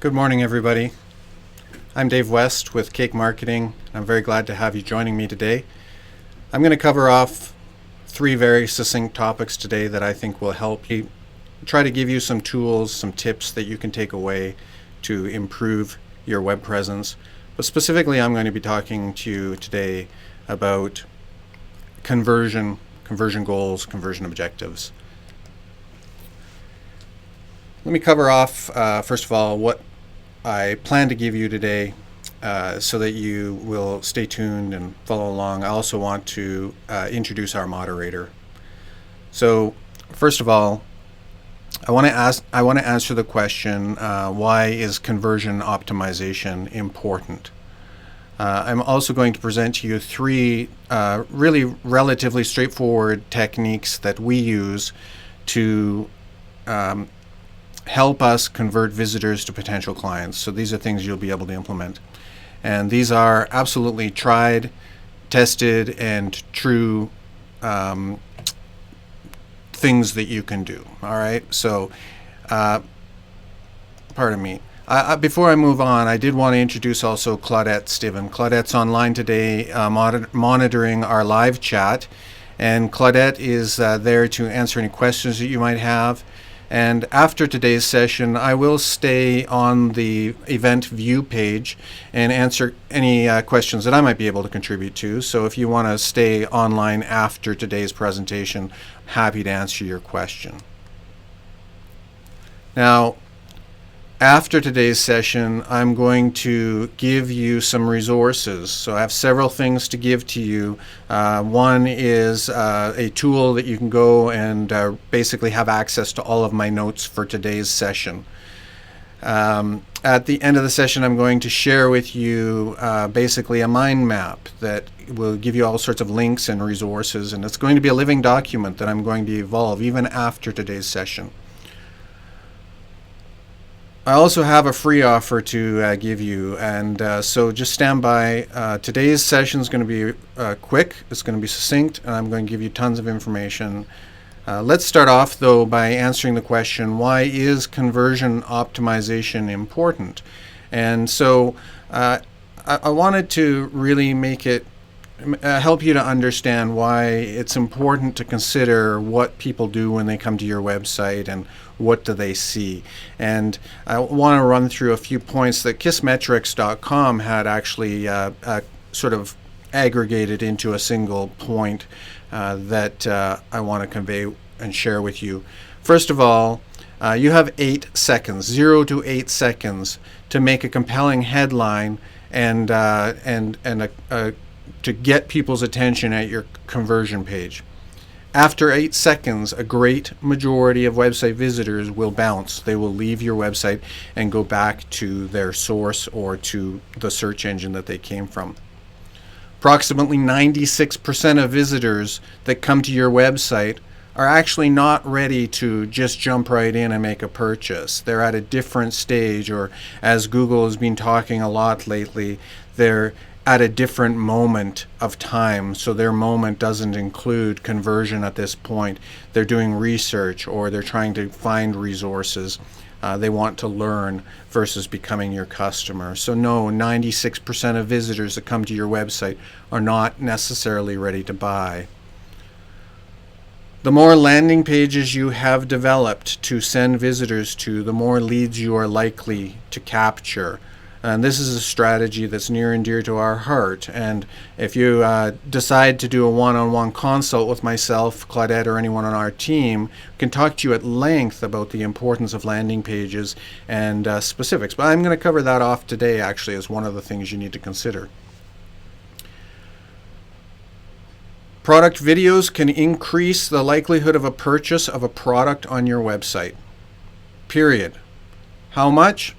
Good morning, everybody. I'm Dave West with Cake Marketing. I'm very glad to have you joining me today. I'm going to cover off three very succinct topics today that I think will help you try to give you some tools, some tips that you can take away to improve your web presence. But specifically, I'm going to be talking to you today about conversion goals, conversion objectives. Let me cover off, first of all, what I plan to give you today so that you will stay tuned and follow along. I also want to introduce our moderator. So, first of all, I want to answer the question, why is conversion optimization important? I'm also going to present to you three really relatively straightforward techniques that we use to help us convert visitors to potential clients. So these are things you'll be able to implement. And these are absolutely tried, tested, and true things that you can do. All right. So, pardon me. Before I move on, I did want to introduce also Claudette Stiven. Claudette's online today monitoring our live chat. And Claudette is there to answer any questions that you might have. And after today's session, I will stay on the event view page and answer any questions that I might be able to contribute to. So if you want to stay online after today's presentation, I'm happy to answer your question. Now, after today's session, I'm going to give you some resources. So I have several things to give to you. One is a tool that you can go and basically have access to all of my notes for today's session. At the end of the session, I'm going to share with you basically a mind map that will give you all sorts of links and resources, and it's going to be a living document that I'm going to evolve even after today's session. I also have a free offer to give you, and so just stand by. Today's session is going to be quick, it's going to be succinct, and I'm going to give you tons of information. Let's start off, though, by answering the question, why is conversion optimization important? And so I wanted to really make it help you to understand why it's important to consider what people do when they come to your website and what do they see. And I want to run through a few points that Kissmetrics.com had actually sort of aggregated into a single point that I want to convey and share with you. First of all, you have 8 seconds, 0 to 8 seconds, to make a compelling headline and to get people's attention at your conversion page. After 8 seconds, a great majority of website visitors will bounce. They will leave your website and go back to their source or to the search engine that they came from. Approximately 96% of visitors that come to your website are actually not ready to just jump right in and make a purchase. They're at a different stage, or as Google has been talking a lot lately, they're at a different moment of time, so their moment doesn't include conversion at this point. They're doing research, or they're trying to find resources. They want to learn versus becoming your customer. So no, 96% of visitors that come to your website are not necessarily ready to buy. The more landing pages you have developed to send visitors to, the more leads you are likely to capture. And this is a strategy that's near and dear to our heart. And if you decide to do a one-on-one consult with myself, Claudette, or anyone on our team, we can talk to you at length about the importance of landing pages and specifics. But I'm going to cover that off today, actually, as one of the things you need to consider. Product videos can increase the likelihood of a purchase of a product on your website. Period. How much?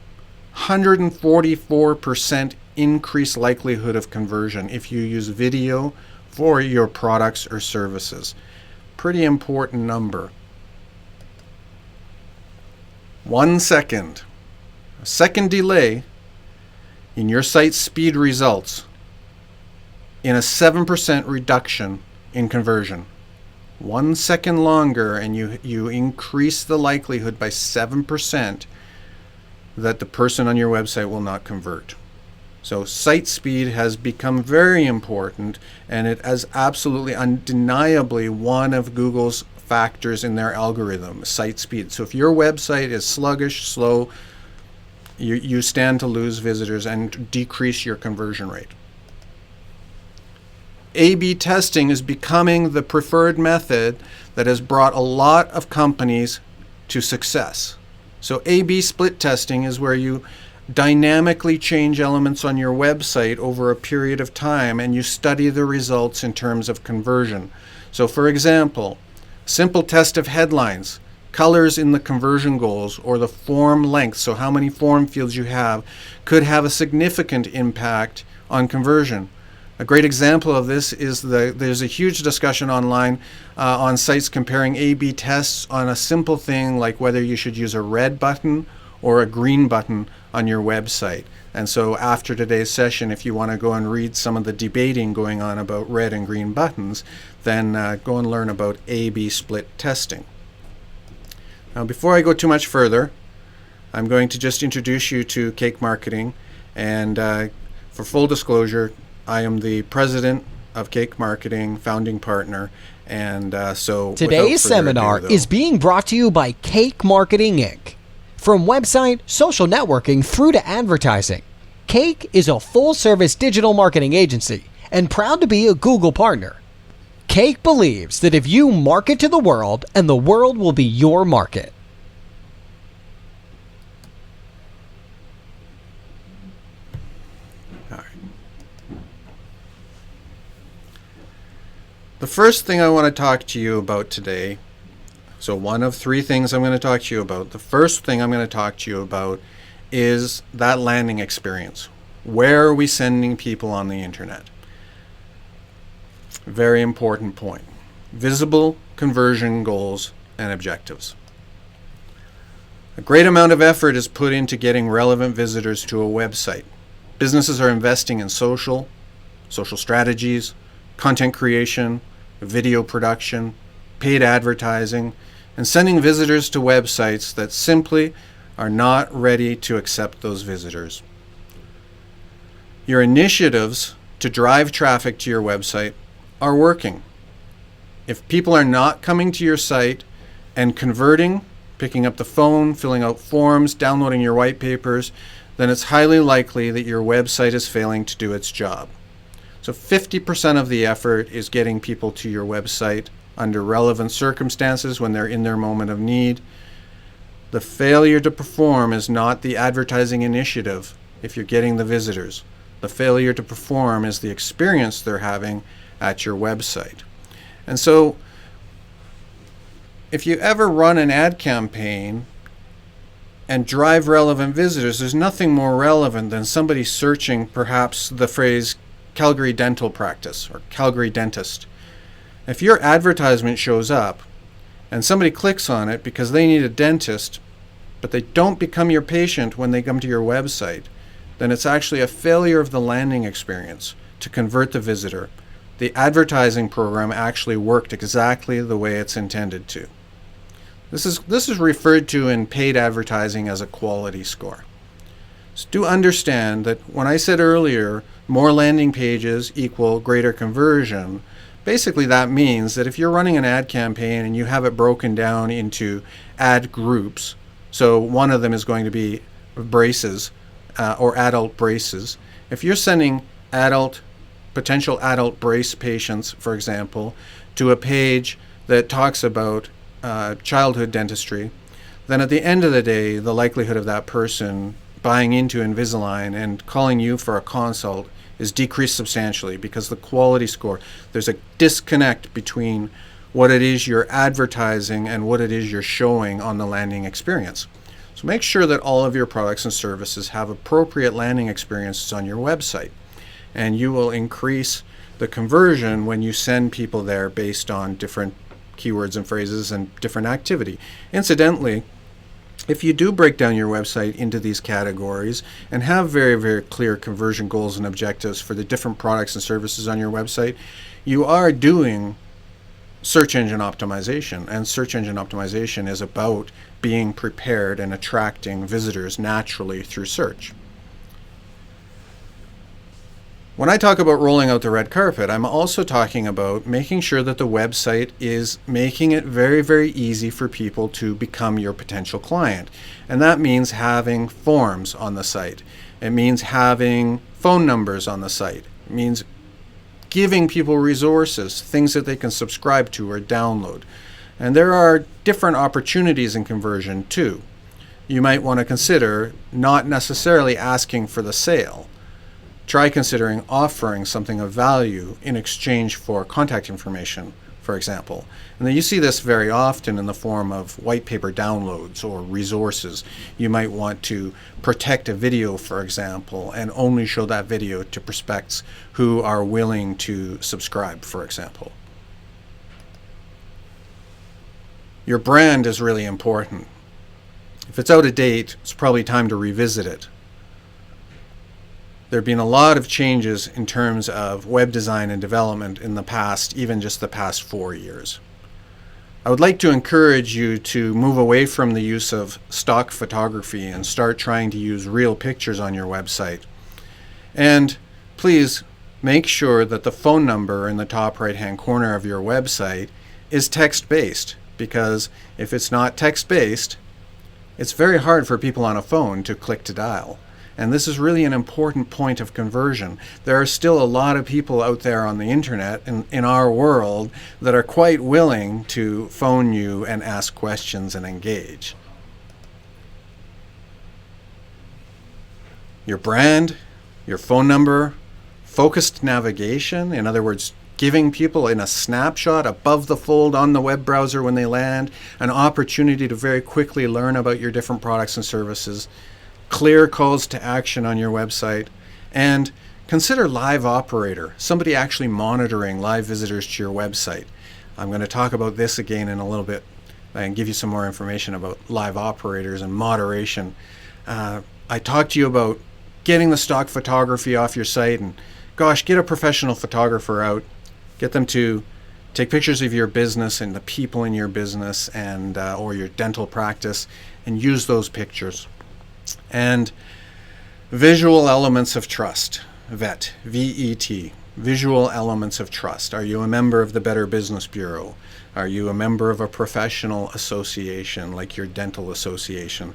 144% increased likelihood of conversion if you use video for your products or services. Pretty important number. 1 second. A second delay in your site's speed results in a 7% reduction in conversion. 1 second longer and you increase the likelihood by 7% that the person on your website will not convert. So site speed has become very important, and it is absolutely undeniably one of Google's factors in their algorithm, site speed. So if your website is sluggish, slow, you stand to lose visitors and decrease your conversion rate. A/B testing is becoming the preferred method that has brought a lot of companies to success. So A/B split testing is where you dynamically change elements on your website over a period of time, and you study the results in terms of conversion. So for example, simple test of headlines, colors in the conversion goals, or the form length, so how many form fields you have, could have a significant impact on conversion. A great example of this is there's a huge discussion online on sites comparing A/B tests on a simple thing like whether you should use a red button or a green button on your website. And so after today's session, if you want to go and read some of the debating going on about red and green buttons, then go and learn about A/B split testing. Now, before I go too much further, I'm going to just introduce you to Cake Marketing. And for full disclosure, I am the president of Cake Marketing, founding partner. And so today's seminar is being brought to you by Cake Marketing Inc. From website, social networking, through to advertising, Cake is a full-service digital marketing agency and proud to be a Google partner. Cake believes that if you market to the world, and the world will be your market. All right. The first thing I want to talk to you about today, so one of three things I'm going to talk to you about. The first thing I'm going to talk to you about is that landing experience. Where are we sending people on the internet? Very important point. Visible conversion goals and objectives. A great amount of effort is put into getting relevant visitors to a website. Businesses are investing in social strategies, content creation, video production, paid advertising, and sending visitors to websites that simply are not ready to accept those visitors. Your initiatives to drive traffic to your website are working. If people are not coming to your site and converting, picking up the phone, filling out forms, downloading your white papers, then it's highly likely that your website is failing to do its job. So 50% of the effort is getting people to your website under relevant circumstances when they're in their moment of need. The failure to perform is not the advertising initiative if you're getting the visitors. The failure to perform is the experience they're having at your website. And so if you ever run an ad campaign and drive relevant visitors, there's nothing more relevant than somebody searching perhaps the phrase Calgary dental practice or Calgary dentist. If your advertisement shows up and somebody clicks on it because they need a dentist, but they don't become your patient when they come to your website, then it's actually a failure of the landing experience to convert the visitor. The advertising program actually worked exactly the way it's intended to. This is referred to in paid advertising as a quality score. So do understand that when I said earlier, more landing pages equal greater conversion, basically that means that if you're running an ad campaign and you have it broken down into ad groups, so one of them is going to be braces or adult braces. If you're sending potential adult brace patients, for example, to a page that talks about childhood dentistry, then at the end of the day, the likelihood of that person buying into Invisalign and calling you for a consult is decreased substantially because the quality score, there's a disconnect between what it is you're advertising and what it is you're showing on the landing experience. So make sure that all of your products and services have appropriate landing experiences on your website, and you will increase the conversion when you send people there based on different keywords and phrases and different activity. Incidentally, if you do break down your website into these categories and have very, very clear conversion goals and objectives for the different products and services on your website, you are doing search engine optimization. And search engine optimization is about being prepared and attracting visitors naturally through search. When I talk about rolling out the red carpet, I'm also talking about making sure that the website is making it very, very easy for people to become your potential client. And that means having forms on the site. It means having phone numbers on the site. It means giving people resources, things that they can subscribe to or download. And there are different opportunities in conversion too. You might want to consider not necessarily asking for the sale. Try considering offering something of value in exchange for contact information, for example. And then you see this very often in the form of white paper downloads or resources. You might want to protect a video, for example, and only show that video to prospects who are willing to subscribe, for example. Your brand is really important. If it's out of date, it's probably time to revisit it. There have been a lot of changes in terms of web design and development in the past, even just the past 4 years. I would like to encourage you to move away from the use of stock photography and start trying to use real pictures on your website. And please make sure that the phone number in the top right-hand corner of your website is text-based, because if it's not text-based, it's very hard for people on a phone to click to dial. And this is really an important point of conversion. There are still a lot of people out there on the internet in our world that are quite willing to phone you and ask questions and engage. Your brand, your phone number, focused navigation, in other words, giving people in a snapshot above the fold on the web browser when they land an opportunity to very quickly learn about your different products and services, clear calls to action on your website, and consider Live Operator, somebody actually monitoring live visitors to your website. I'm going to talk about this again in a little bit and give you some more information about live operators and moderation. I talked to you about getting the stock photography off your site, and gosh, get a professional photographer out, get them to take pictures of your business and the people in your business and or your dental practice, and use those pictures. And visual elements of trust, VET, V-E-T, visual elements of trust. Are you a member of the Better Business Bureau? Are you a member of a professional association like your dental association?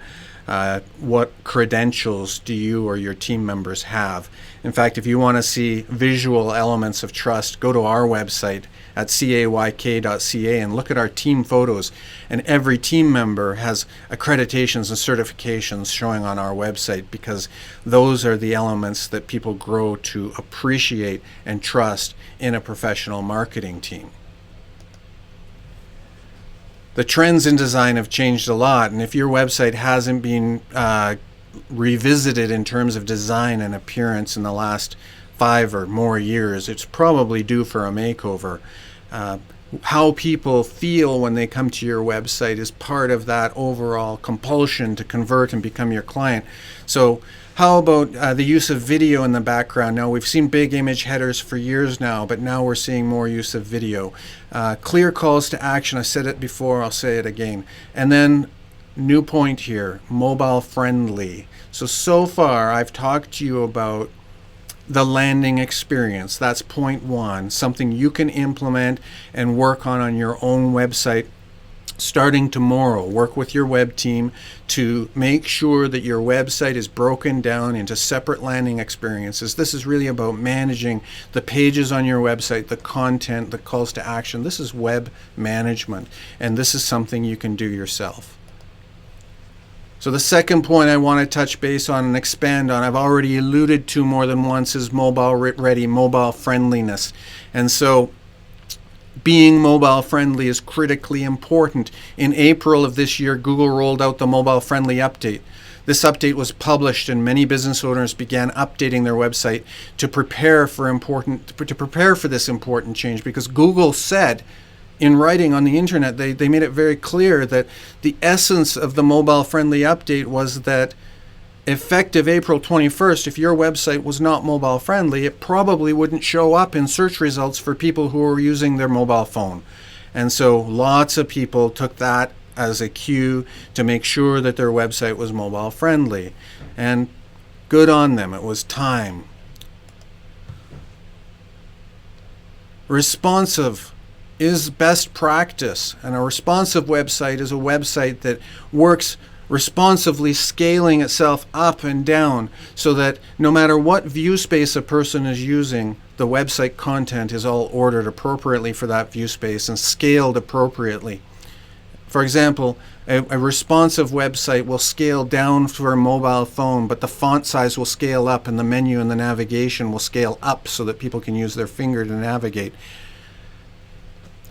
What credentials do you or your team members have? In fact, if you want to see visual elements of trust, go to our website at cayk.ca and look at our team photos. And every team member has accreditations and certifications showing on our website, because those are the elements that people grow to appreciate and trust in a professional marketing team. The trends in design have changed a lot, and if your website hasn't been revisited in terms of design and appearance in the last 5 or more years, it's probably due for a makeover. How people feel when they come to your website is part of that overall compulsion to convert and become your client. So how about the use of video in the background? Now, we've seen big image headers for years now, but now we're seeing more use of video. Clear calls to action. I said it before, I'll say it again. And then, new point here, mobile friendly. So far I've talked to you about the landing experience. That's point 1, something you can implement and work on your own website starting tomorrow. Work with your web team to make sure that your website is broken down into separate landing experiences. This is really about managing the pages on your website, the content, the calls to action. This is web management, and this is something you can do yourself. So the second point I want to touch base on and expand on, I've already alluded to more than once, is mobile ready, mobile friendliness. And so being mobile friendly is critically important. In April of this year, Google rolled out the mobile friendly update. This update was published, and many business owners began updating their website to prepare for this important change, because Google said in writing on the internet, they made it very clear that the essence of the mobile friendly update was that effective April 21st, if your website was not mobile friendly, it probably wouldn't show up in search results for people who are using their mobile phone. And so lots of people took that as a cue to make sure that their website was mobile friendly. And good on them. It was time. Responsive is best practice, and a responsive website is a website that works responsively, scaling itself up and down so that no matter what view space a person is using, the website content is all ordered appropriately for that view space and scaled appropriately. For example, a responsive website will scale down for a mobile phone, but the font size will scale up and the menu and the navigation will scale up so that people can use their finger to navigate.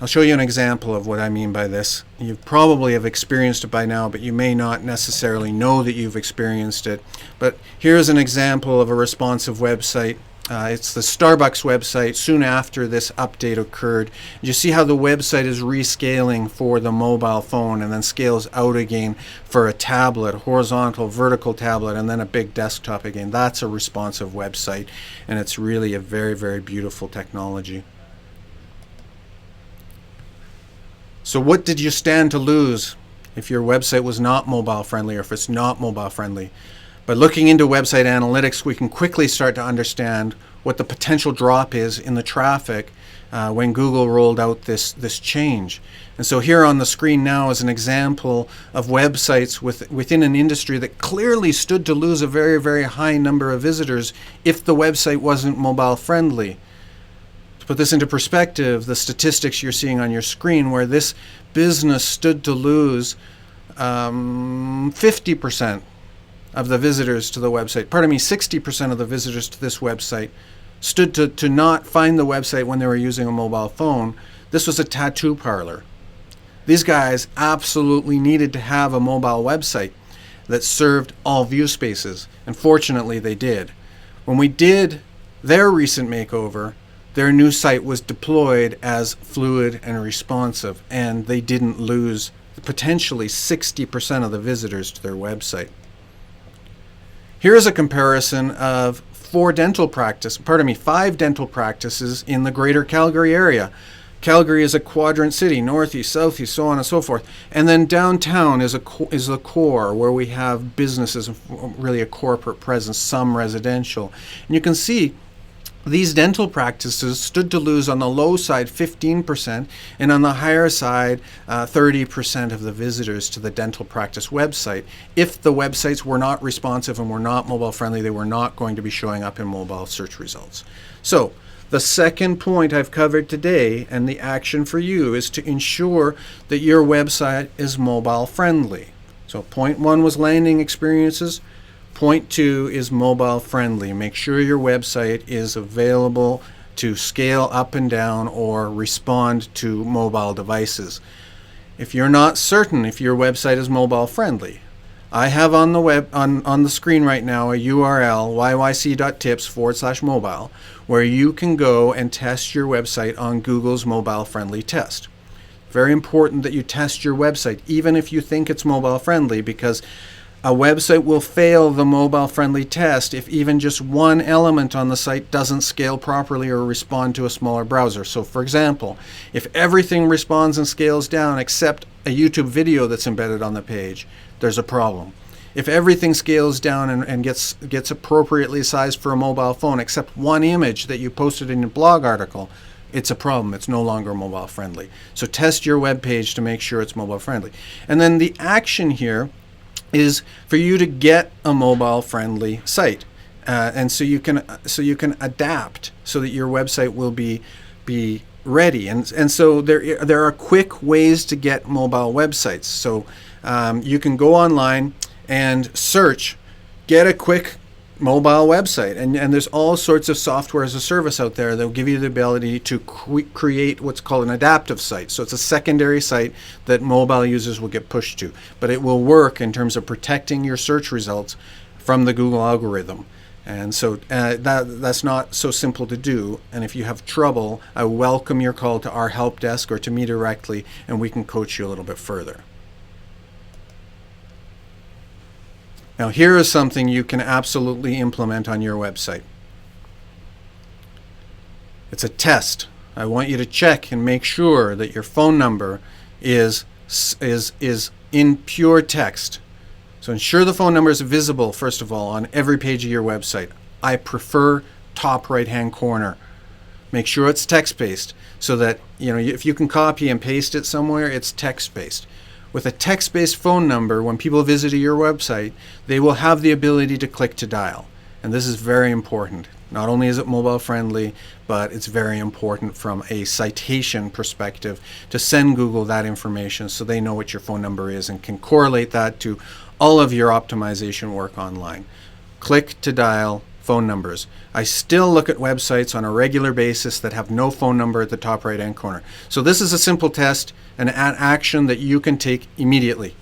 I'll show you an example of what I mean by this. You probably have experienced it by now, but you may not necessarily know that you've experienced it. But here's an example of a responsive website. It's the Starbucks website soon after this update occurred. You see how the website is rescaling for the mobile phone and then scales out again for a tablet, horizontal, vertical tablet, and then a big desktop again. That's a responsive website, and it's really a very, very beautiful technology. So what did you stand to lose if your website was not mobile friendly or if it's not mobile friendly? By looking into website analytics, we can quickly start to understand what the potential drop is in the traffic when Google rolled out this change. And so here on the screen now is an example of websites within an industry that clearly stood to lose a very, very high number of visitors if the website wasn't mobile friendly. To put this into perspective, the statistics you're seeing on your screen where this business stood to lose 50% of the visitors to the website, 60% of the visitors to this website stood to not find the website when they were using a mobile phone. This was a tattoo parlor. These guys absolutely needed to have a mobile website that served all view spaces, and fortunately they did. When we did their recent makeover, their new site was deployed as fluid and responsive, and they didn't lose potentially 60% of the visitors to their website. Here's a comparison of 5 dental practices in the greater Calgary area. Calgary is a quadrant city, northeast, southeast, so on and so forth. And then downtown is the core where we have businesses, really a corporate presence, some residential. And you can see these dental practices stood to lose on the low side 15% and on the higher side 30% of the visitors to the dental practice website. If the websites were not responsive and were not mobile friendly, they were not going to be showing up in mobile search results. So the second point I've covered today and the action for you is to ensure that your website is mobile friendly. So point 1 was landing experiences. Point 2 is mobile friendly. Make sure your website is available to scale up and down or respond to mobile devices. If you're not certain if your website is mobile friendly, I have on the screen right now a URL, yyc.tips/mobile, where you can go and test your website on Google's mobile friendly test. Very important that you test your website, even if you think it's mobile friendly, because a website will fail the mobile-friendly test if even just one element on the site doesn't scale properly or respond to a smaller browser. So for example, if everything responds and scales down except a YouTube video that's embedded on the page, there's a problem. If everything scales down and gets appropriately sized for a mobile phone except one image that you posted in your blog article, it's a problem. It's no longer mobile friendly. So test your web page to make sure it's mobile friendly. And then the action here is for you to get a mobile friendly site, and so you can adapt so that your website will be ready. And so there are quick ways to get mobile websites. So you can go online and search, get a quick mobile website, and there's all sorts of software as a service out there that will give you the ability to create what's called an adaptive site. So it's a secondary site that mobile users will get pushed to, but it will work in terms of protecting your search results from the Google algorithm. And so that's not so simple to do, and if you have trouble, I welcome your call to our help desk or to me directly, and we can coach you a little bit further. Now here is something you can absolutely implement on your website. It's a test. I want you to check and make sure that your phone number is in pure text. So ensure the phone number is visible, first of all, on every page of your website. I prefer top right-hand corner. Make sure it's text-based so that, if you can copy and paste it somewhere, it's text-based. With a text-based phone number, when people visit your website, they will have the ability to click to dial. And this is very important. Not only is it mobile friendly, but it's very important from a citation perspective to send Google that information so they know what your phone number is and can correlate that to all of your optimization work online. Click to dial phone numbers. I still look at websites on a regular basis that have no phone number at the top right hand corner. So this is a simple test, an action that you can take immediately,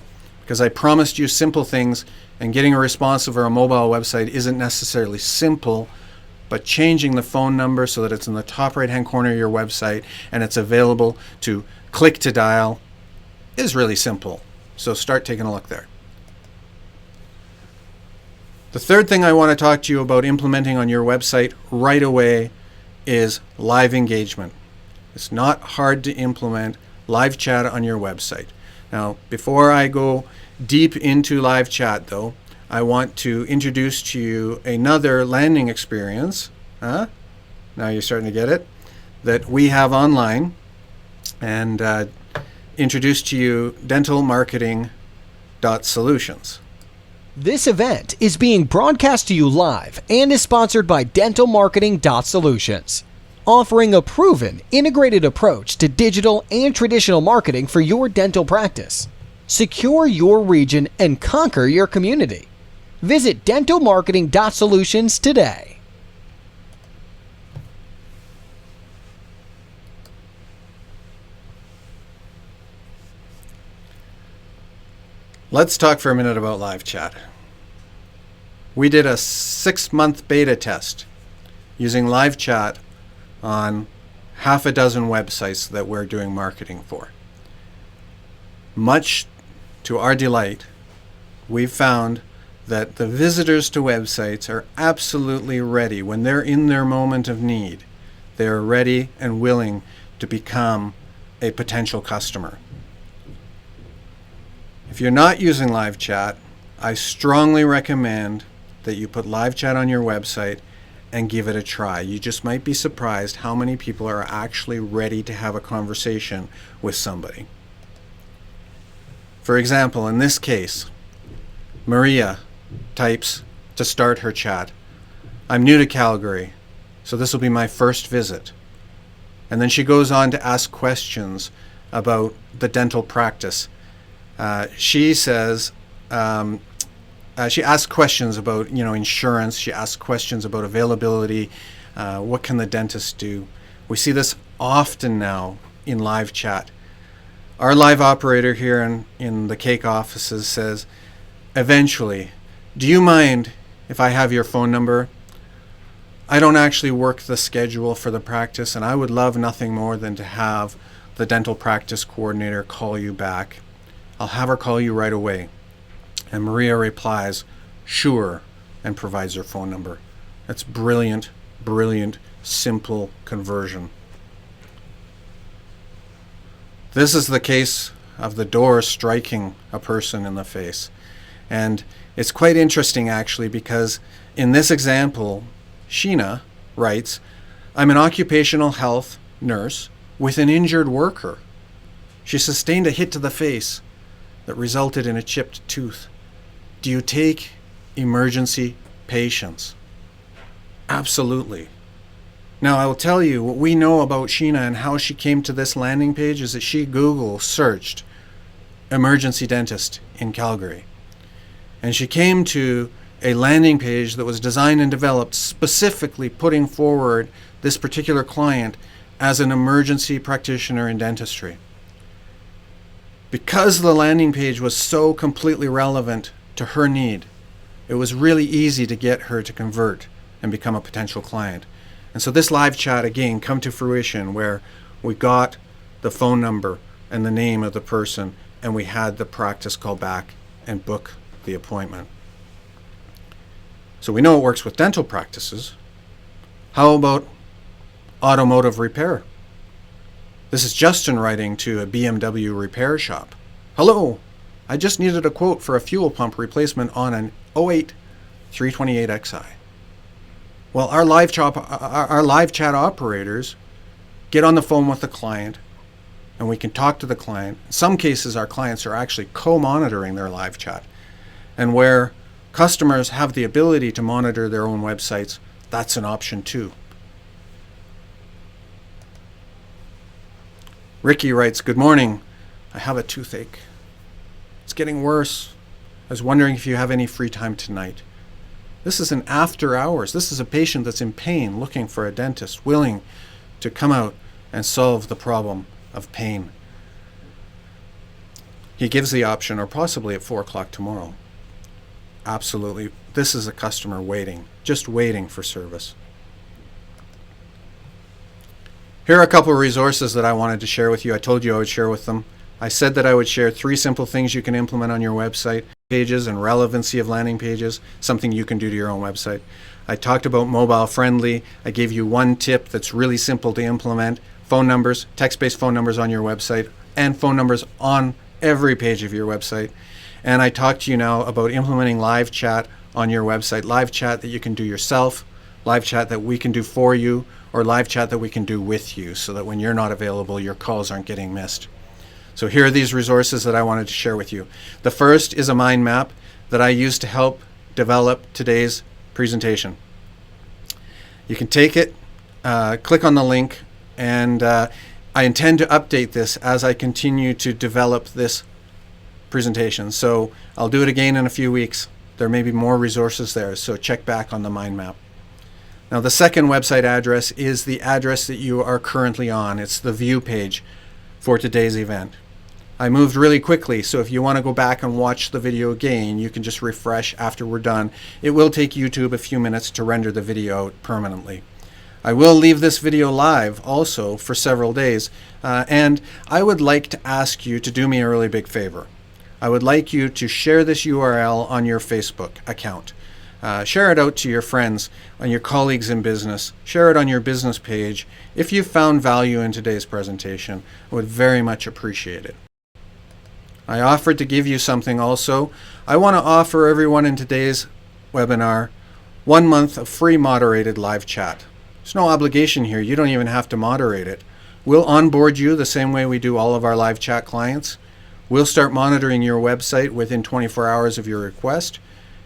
because I promised you simple things, and getting a responsive or a mobile website isn't necessarily simple, but changing the phone number so that it's in the top right hand corner of your website and it's available to click to dial is really simple. So start taking a look there. The third thing I want to talk to you about implementing on your website right away is live engagement. It's not hard to implement live chat on your website. Now, before I go deep into live chat, though, I want to introduce to you another landing experience. Now you're starting to get it, that we have online, and introduce to you dentalmarketing.solutions. This event is being broadcast to you live and is sponsored by dentalmarketing.solutions, offering a proven, integrated approach to digital and traditional marketing for your dental practice. Secure your region and conquer your community. Visit dentalmarketing.solutions today. Let's talk for a minute about live chat. We did a 6-month beta test using live chat on half a dozen websites that we're doing marketing for. Much to our delight, we've found that the visitors to websites are absolutely ready. When they're in their moment of need, they're ready and willing to become a potential customer. If you're not using live chat, I strongly recommend that you put live chat on your website and give it a try. You just might be surprised how many people are actually ready to have a conversation with somebody. For example, in this case, Maria types to start her chat, "I'm new to Calgary, so this will be my first visit." And then she goes on to ask questions about the dental practice. She says, she asks questions about, insurance. She asks questions about availability. What can the dentist do? We see this often now in live chat. Our live operator here in the Cake offices says, eventually, "Do you mind if I have your phone number? I don't actually work the schedule for the practice, and I would love nothing more than to have the dental practice coordinator call you back. I'll have her call you right away." And Maria replies, "Sure," and provides her phone number. That's brilliant, simple conversion. This is the case of the door striking a person in the face. And it's quite interesting, actually, because in this example, Sheena writes, "I'm an occupational health nurse with an injured worker. She sustained a hit to the face that resulted in a chipped tooth. Do you take emergency patients?" Absolutely. Now, I will tell you what we know about Sheena and how she came to this landing page is that she Google searched emergency dentist in Calgary. And she came to a landing page that was designed and developed specifically putting forward this particular client as an emergency practitioner in dentistry. Because the landing page was so completely relevant to her need, it was really easy to get her to convert and become a potential client. And so this live chat, again, come to fruition where we got the phone number and the name of the person, and we had the practice call back and book the appointment. So we know it works with dental practices. How about automotive repair? This is Justin writing to a BMW repair shop. Hello, I just needed a quote for a fuel pump replacement on an 08 328xi. Well, our live chat operators get on the phone with the client, and we can talk to the client. In some cases, our clients are actually co-monitoring their live chat. And where customers have the ability to monitor their own websites, that's an option too. Ricky writes, good morning. I have a toothache. It's getting worse. I was wondering if you have any free time tonight. This is an after hours. This is a patient that's in pain, looking for a dentist, willing to come out and solve the problem of pain. He gives the option, or possibly at 4 o'clock tomorrow. Absolutely. This is a customer waiting, just waiting for service. Here are a couple of resources that I wanted to share with you. I told you I would share with them. I said that I would share 3 simple things you can implement on your website, pages and relevancy of landing pages, something you can do to your own website. I talked about mobile friendly. I gave you 1 tip that's really simple to implement. Phone numbers, text-based phone numbers on your website, and phone numbers on every page of your website. And I talked to you now about implementing live chat on your website, live chat that you can do yourself, live chat that we can do for you, or live chat that we can do with you, so that when you're not available, your calls aren't getting missed. So here are these resources that I wanted to share with you. The first is a mind map that I used to help develop today's presentation. You can take it, click on the link, and I intend to update this as I continue to develop this presentation. So I'll do it again in a few weeks. There may be more resources there, so check back on the mind map. Now, the second website address is the address that you are currently on. It's the view page for today's event. I moved really quickly, so if you want to go back and watch the video again, you can just refresh after we're done. It will take YouTube a few minutes to render the video out permanently. I will leave this video live also for several days, and I would like to ask you to do me a really big favor. I would like you to share this URL on your Facebook account. Share it out to your friends and your colleagues in business. Share it on your business page. If you found value in today's presentation, I would very much appreciate it. I offered to give you something also. I want to offer everyone in today's webinar 1 month of free moderated live chat. There's no obligation here. You don't even have to moderate it. We'll onboard you the same way we do all of our live chat clients. We'll start monitoring your website within 24 hours of your request.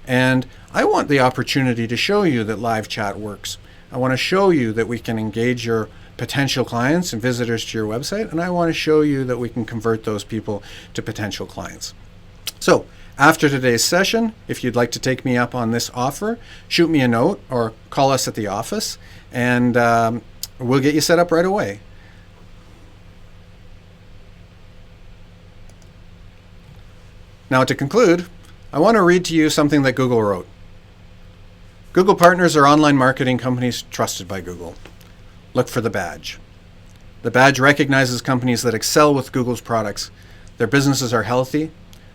And I want the opportunity to show you that live chat works. I want to show you that we can engage your potential clients and visitors to your website, and I want to show you that we can convert those people to potential clients. So after today's session, if you'd like to take me up on this offer, shoot me a note or call us at the office, and we'll get you set up right away. Now, to conclude, I want to read to you something that Google wrote. Google Partners are online marketing companies trusted by Google. Look for the badge. The badge recognizes companies that excel with Google's products. Their businesses are healthy,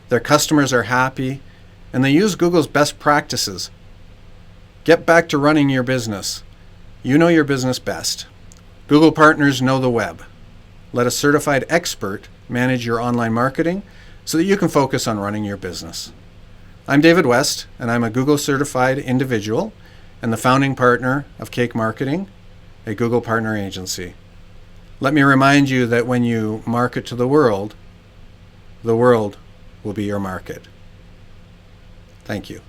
their customers are happy, and they use Google's best practices. Get back to running your business. You know your business best. Google Partners know the web. Let a certified expert manage your online marketing so that you can focus on running your business. I'm David West, and I'm a Google certified individual and the founding partner of Cake Marketing, a Google partner agency. Let me remind you that when you market to the world will be your market. Thank you.